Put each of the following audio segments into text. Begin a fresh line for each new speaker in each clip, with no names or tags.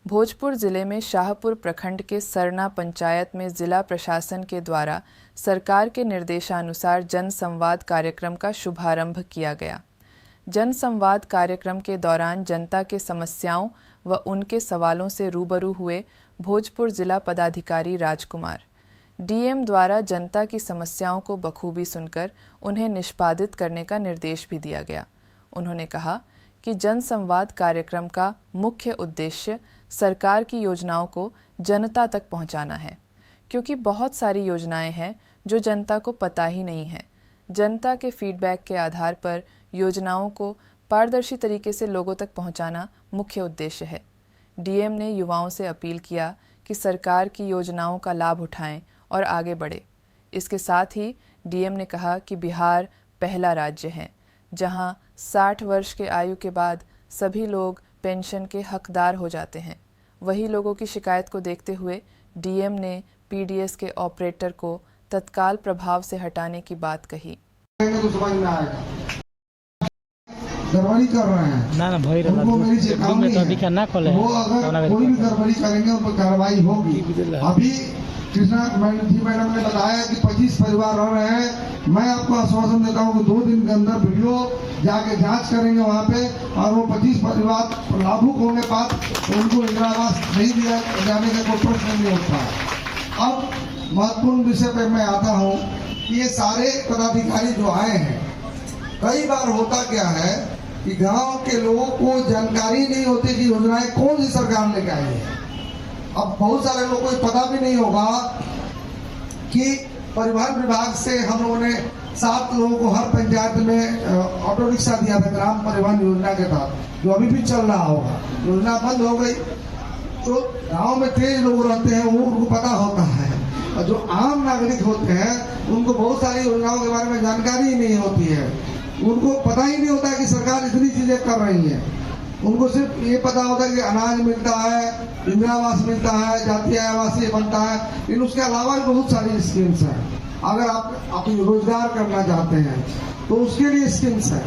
भोजपुर जिले में शाहपुर प्रखंड के सरना पंचायत में जिला प्रशासन के द्वारा सरकार के निर्देशानुसार जन संवाद कार्यक्रम का शुभारंभ किया गया। जन संवाद कार्यक्रम के दौरान जनता के समस्याओं व उनके सवालों से रूबरू हुए भोजपुर जिला पदाधिकारी राजकुमार। डीएम द्वारा जनता की समस्याओं को बखूबी सुनकर उन्हें निष्पादित करने का निर्देश भी दिया गया। उन्होंने कहा कि जन संवाद कार्यक्रम का मुख्य उद्देश्य सरकार की योजनाओं को जनता तक पहुंचाना है, क्योंकि बहुत सारी योजनाएं हैं जो जनता को पता ही नहीं है। जनता के फीडबैक के आधार पर योजनाओं को पारदर्शी तरीके से लोगों तक पहुंचाना मुख्य उद्देश्य है। डीएम ने युवाओं से अपील किया कि सरकार की योजनाओं का लाभ उठाएं और आगे बढ़े। इसके साथ ही डीएम ने कहा कि बिहार पहला राज्य है जहां 60 वर्ष के आयु के बाद सभी लोग पेंशन के हकदार हो जाते हैं। वही लोगों की शिकायत को देखते हुए डीएम ने पीडीएस के ऑपरेटर को तत्काल प्रभाव से हटाने की बात कही।
तो समझ में आएगा, गड़बड़ी कर रहे हैं
ना भाई
उनको मेरी चेतावनी है, वो अगर कोई भी गड़बड़ी करेंगे उन पर कार्रवाई होगी। अभी कृष्णा मैडम ने बताया कि 25 परिवार रह रहे हैं। मैं आपको आश्वासन देता हूं कि 2 दिन के अंदर वीडियो जाके जांच करेंगे वहां पे, और वो 25 परिवार लाभुक होने बाद उनको इंदिरा आवास नहीं दिया जाने का कोई प्रश्न नहीं उठता। अब महत्वपूर्ण विषय पे मैं आता हूं कि ये सारे पदाधिकारी जो आए हैं, कई बार होता क्या है कि गांव के लोगों को जानकारी नहीं होती कि योजनाएं कौन सी सरकार लेके आई है। अब बहुत सारे लोगों को पता भी नहीं होगा कि परिवहन विभाग से हम लोगों ने 7 लोगों को हर पंचायत में ऑटो रिक्शा दिया था ग्राम परिवहन योजना के तहत, जो अभी भी चल रहा होगा। योजना बंद हो गई तो गांव में तेज लोग रहते हैं, वो उनको पता होता है, और जो आम नागरिक होते हैं उनको बहुत सारी योजनाओं के बारे में जानकारी ही नहीं होती है। उनको पता ही नहीं होता कि सरकार इतनी चीजें कर रही है। उनको सिर्फ ये पता होता है कि अनाज मिलता है, इंदिरा आवास मिलता है, जातीय आवासीय बनता है, लेकिन उसके अलावा भी बहुत सारी स्कीम्स हैं। अगर आप रोजगार करना चाहते हैं तो उसके लिए स्कीम्स है,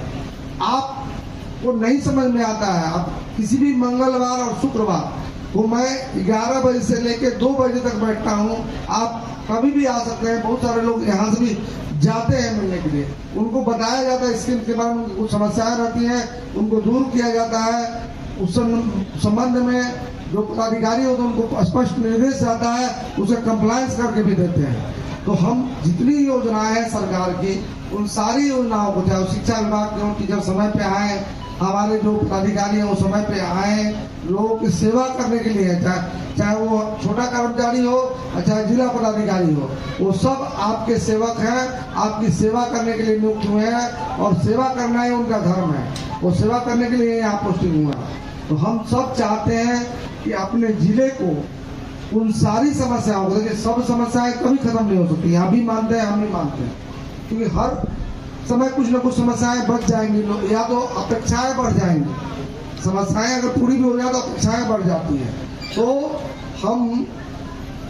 आपको नहीं समझ में आता है। अब किसी भी मंगलवार और शुक्रवार को मैं 11 बजे से लेकर 2 बजे तक बैठता हूँ। आप कभी भी आ सकते हैं। बहुत सारे लोग यहाँ से भी जाते हैं मिलने के लिए, उनको बताया जाता है स्कीम के बारे में, उनकी कुछ समस्याएं रहती हैं, उनको दूर किया जाता है। उस संबंध में जो पदाधिकारी होते हैं उनको स्पष्ट निर्देश आता है, उसे कंप्लायंस करके भी देते हैं। तो हम जितनी योजनाएं हैं सरकार की, उन सारी योजनाओं को, चाहे शिक्षा विभाग के टीचर समय पे आए, हमारे जो पदाधिकारी हैं वो समय पे आए, लोगों की सेवा करने के लिए, चाहे वो छोटा कर्मचारी हो चाहे जिला पदाधिकारी हो, वो सब आपके सेवक हैं, आपकी सेवा करने के लिए नियुक्त हुए हैं, और सेवा करना ही उनका धर्म है। वो सेवा करने के लिए यहाँ पोस्टिंग हुआ। तो हम सब चाहते हैं कि अपने जिले को उन सारी समस्याओं को, देखिए सब समस्याएं कभी खत्म नहीं हो सकती, यहाँ भी मानते हैं, हम भी मानते हैं, क्योंकि हर समय कुछ न कुछ समस्याएं बढ़ जाएंगी, या तो अपेक्षाएं बढ़ जाएंगी। समस्याएं अगर पूरी भी हो जाए तो अपेक्षाएं बढ़ जाती हैं। तो हम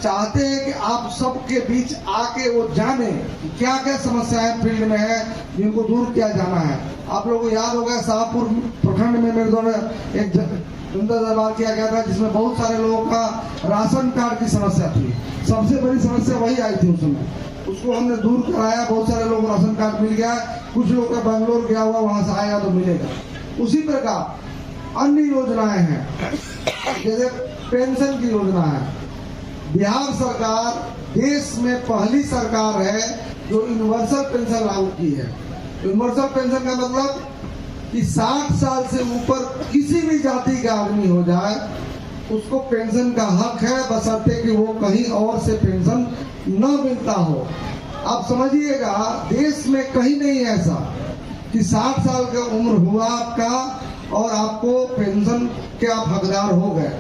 चाहते हैं कि आप सबके बीच आके वो जाने क्या क्या समस्याएं फील्ड में है जिनको दूर किया जाना है। आप लोगों को याद होगा शाहपुर प्रखंड में मेरे द्वारा एक जनता दरबार किया गया था, जिसमें बहुत सारे लोगों का राशन कार्ड की समस्या थी। सबसे बड़ी समस्या वही आई थी उस समय, उसको हमने दूर कराया। बहुत सारे लोग राशन कार्ड मिल गया, कुछ लोग का बैंगलोर गया हुआ, वहां से आएगा तो मिलेगा। उसी प्रकार अन्य योजनाएं हैं, जैसे पेंशन की योजना है। बिहार सरकार देश में पहली सरकार है जो यूनिवर्सल पेंशन लागू की है। यूनिवर्सल पेंशन का मतलब कि 60 साल से ऊपर किसी भी जाति का आदमी हो जाए, उसको पेंशन का हक है, बशर्ते कि वो कहीं और से पेंशन न मिलता हो। आप समझिएगा, देश में कहीं नहीं है ऐसा कि 60 साल की उम्र हुआ आपका और आपको पेंशन के आप हकदार हो गए।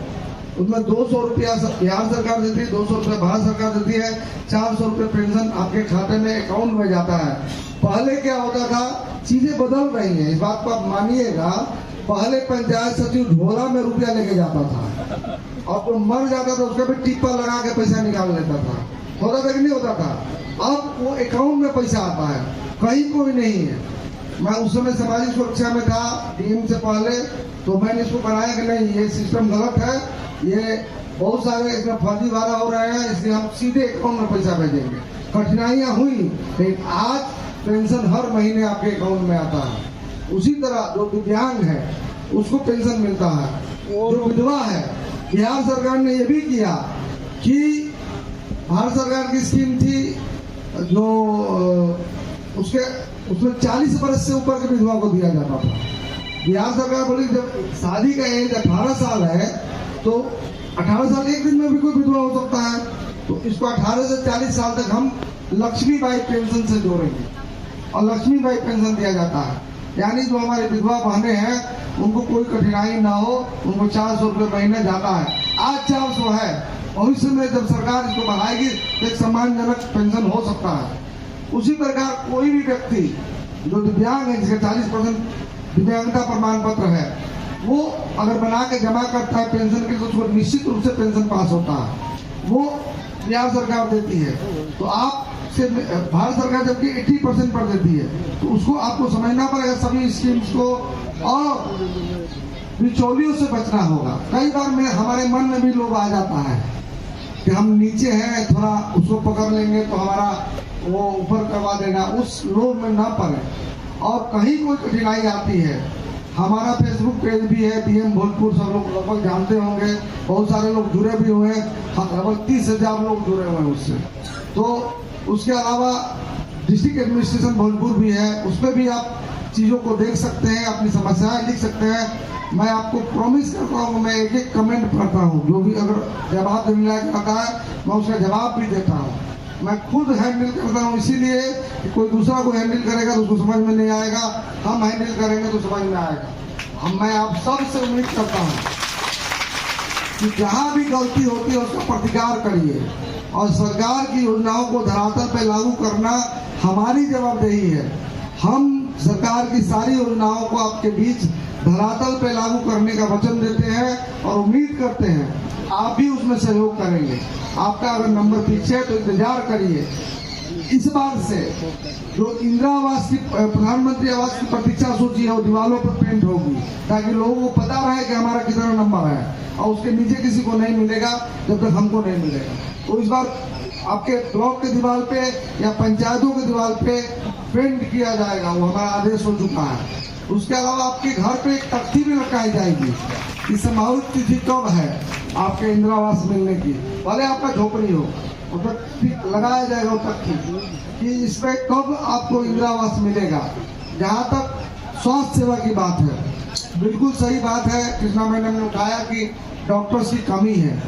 उसमें 200 रुपया बिहार सरकार देती है, 200 रुपया भारत सरकार देती है, 400 रुपये पेंशन आपके खाते में अकाउंट में जाता है। पहले क्या होता था, चीजें बदल रही हैं, इस बात को आप मानिएगा। पहले पंचायत सचिव झोला में रुपया लेके जाता था, और जो मर जाता था उसका भी टिप्पा लगा के पैसा निकाल लेता था। होता था कि नहीं होता था? अब वो अकाउंट में पैसा आता है, कहीं कोई नहीं है। मैं उस समय सामाजिक सुरक्षा में था डीएम से पहले, तो मैंने इसको बनाया कि नहीं, ये सिस्टम गलत है, ये बहुत सारे इसमें फर्जीवाड़ा हो रहे हैं, इसलिए हम सीधे अकाउंट में पैसा भेजेंगे। कठिनाइयां हुई, लेकिन आज पेंशन हर महीने आपके अकाउंट में आता है। उसी तरह जो दिव्यांग है उसको पेंशन मिलता है, जो विधवा है। बिहार सरकार ने ये भी किया कि भारत सरकार की स्कीम थी जो उसमें 40 वर्ष से ऊपर के विधवा को दिया जाता था। बिहार सरकार बोली जब शादी का एज 18 साल है तो 18 साल एक दिन में भी कोई विधवा हो सकता है, तो इसको 18 से 40 साल तक हम लक्ष्मीबाई पेंशन से जोड़ेंगे और लक्ष्मीबाई पेंशन दिया जाता है। यानी जो हमारे विधवा बहनें हैं उनको कोई कठिनाई ना हो, उनको 400 रुपये महीने जाता है। आज 400 है, भविष्य में जब सरकार इसको बढ़ाएगी तो एक सम्मानजनक पेंशन हो सकता है। उसी प्रकार कोई भी व्यक्ति जो दिव्यांग है, जिसका 40% दिव्यांगता प्रमाण पत्र है, वो अगर बना के जमा करता है पेंशन के, तो उसको निश्चित रूप से पेंशन पास होता है, वो बिहार सरकार देती है। तो आप से भारत सरकार जबकि 80% पर देती है, तो उसको आपको समझना पड़ेगा सभी स्कीम्स को, और बिचौलियों से बचना होगा। कई बार हमारे मन में भी लोभ आ जाता है कि हम नीचे हैं, थोड़ा उसको पकड़ लेंगे तो हमारा वो ऊपर करवा देगा, उस लोभ में ना पड़े। और कहीं कोई कठिनाई आती है, हमारा फेसबुक पेज भी है डीएम भोजपुर, सब लोग लगभग जानते होंगे, बहुत सारे लोग जुड़े भी हुए हैं, लगभग 30,000 लोग जुड़े हुए हैं उससे। तो उसके अलावा डिस्ट्रिक्ट एडमिनिस्ट्रेशन भोजपुर भी है, उस पर भी आप चीज़ों को देख सकते हैं, अपनी समस्याएं लिख सकते हैं। मैं आपको प्रॉमिस करता हूँ, मैं एक एक कमेंट पढ़ता हूँ, जो भी अगर जवाब देने लायक आता है मैं उसका जवाब भी देता हूँ। मैं खुद हैंडल करता हूँ, इसीलिए कि कोई दूसरा को हैंडल करेगा तो उसको समझ में नहीं आएगा, हम हैंडल करेंगे तो समझ में आएगा। मैं आप सब से उम्मीद करता हूँ कि जहाँ भी गलती होती है उसका प्रतिकार करिए, और सरकार की योजनाओं को धरातल पर लागू करना हमारी जवाबदेही है। हम सरकार की सारी योजनाओं को आपके बीच धरातल पे लागू करने का वचन देते हैं और उम्मीद करते हैं आप भी उसमें सहयोग करेंगे। आपका अगर नंबर पीछे है तो इंतजार करिए। इस बार से जो इंदिरा आवास की, प्रधानमंत्री आवास की प्रतीक्षा सूची है, वो दीवारों पर प्रिंट होगी, ताकि लोगों को पता रहे कि हमारा कितना नंबर है, और उसके नीचे किसी को नहीं मिलेगा जब तक हमको नहीं मिलेगा। तो इस बार आपके ब्लॉक के दीवार पे या पंचायतों के दीवार पे पेंट किया जाएगा, वो हमारा आदेश हो चुका है। उसके अलावा आपके घर पे एक तख्ती भी लगाई जाएगी कि संभावित तिथि कब है आपके इंदिरा आवास मिलने की, भले आपका झोपड़ी हो, उस पर लगाया जाएगा वो तख्ती कि इसमें कब आपको इंदिरा आवास मिलेगा। जहाँ तक स्वास्थ्य सेवा की बात है, बिल्कुल सही बात है, कृष्णा मैडम ने उठाया कि डॉक्टर्स की कमी है।